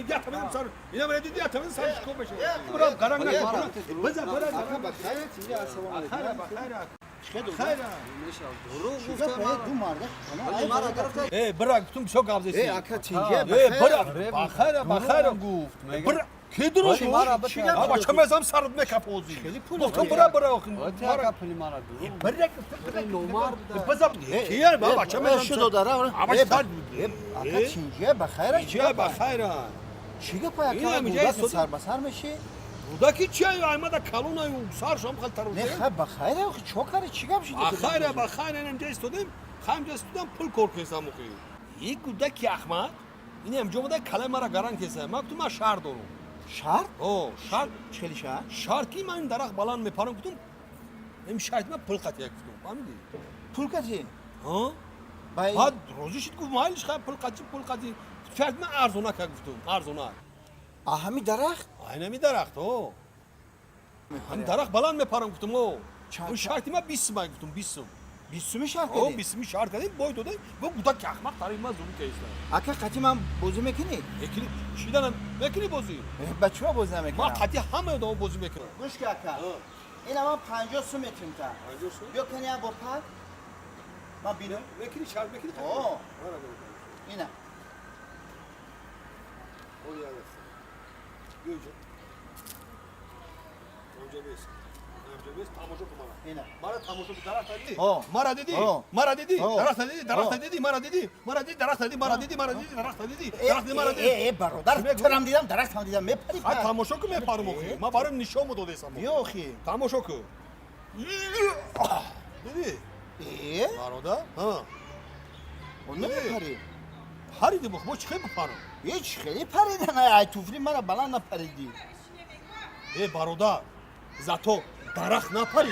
yatamadım sar. Yine böyle dedi yatamadım sar şiko beşe. Bırak karanlık. Bıza bırak. Bakayet ya aslan. Hayra bak hayra. Şikayet oldu. Hayra. Şikayet be dumarda. Bırak tüm çok abdesti. Aka çince Bırak. Bak hayra. Bırak. Kedro şu. Ama çamazam sarıp mekap oldu. Guftum bırak. Aka puli mara dur. Bırak. Nomar Bıza. Kiyar baba çamazam. şu dodara. Ama sar. Aka çince bakayet. Kiyar bak hayra. Şike paya Yine kala mi burada cahil sar basar mı şey? Buradaki çay aymada kalın ayı sarşam kaltar oldu. Ne ha bakayet çok arı çıkam şimdi. Bak hayra nemce istedim. Hamca istedim pul korkuysam okuyor. İlk buradaki Ahmet. Yine amcamda kalemara garan kesem. Maktuma şart olur. Şart? O şart. Çeli şart. Şarkı man darak balan me param kutum. Hem şartma pul katyak kutum. Anladın mı? Pulkati. Ha? Bay Had rozu şit ku mal şa pul katı. Fertme arzona kak kutum. Arzona. ahami darak. Aynen mi darak o. Hem darak balan me param kutum o. Çarpma. Bu şartıma bismay kutum bism. Bismi şart O dedi. bismi şarkı değil boydu değil. Bu budak yakmak tarihmez onu keysler. Aka katimam bozumekini. Ekili şidanın vekili bozuyor. Bachua bozumekini. Ma kati hamı da o bozu vekili. Guş ki aka. این اما 50 سو متریم تا بیا کنی با پا ما بیرون Vekili şart vekili. Oo. اینا Oraya ver. Göreceğim. Amca beş. Amca beş tamoşo kumara. اینا Mara tamoşo bir taraf dedi. Oo. Mara dedi. Oo. Mara dedi. Oo. Darak dedi. Darak Oo. dedi. Mara dedi. Mara dedi. Darak dedi. Mara dedi. Mara dedi. Darak dedi. Darak dedi. Mara dedi. برادر ترم دیدم درست هم دیدم میپری Ha tamoşo ku me parum okuyor. Ma barım nişo mu dodesam. یو خی Tamoşo ku. Dedi. Var o da. Ha. اون نمیپری Haridi bu. Bu çıkıyor bu parum. هیچ خیلی پریدن ای توفری مرا بلند نپریدی Baroda. Zato. Darak ne yapar?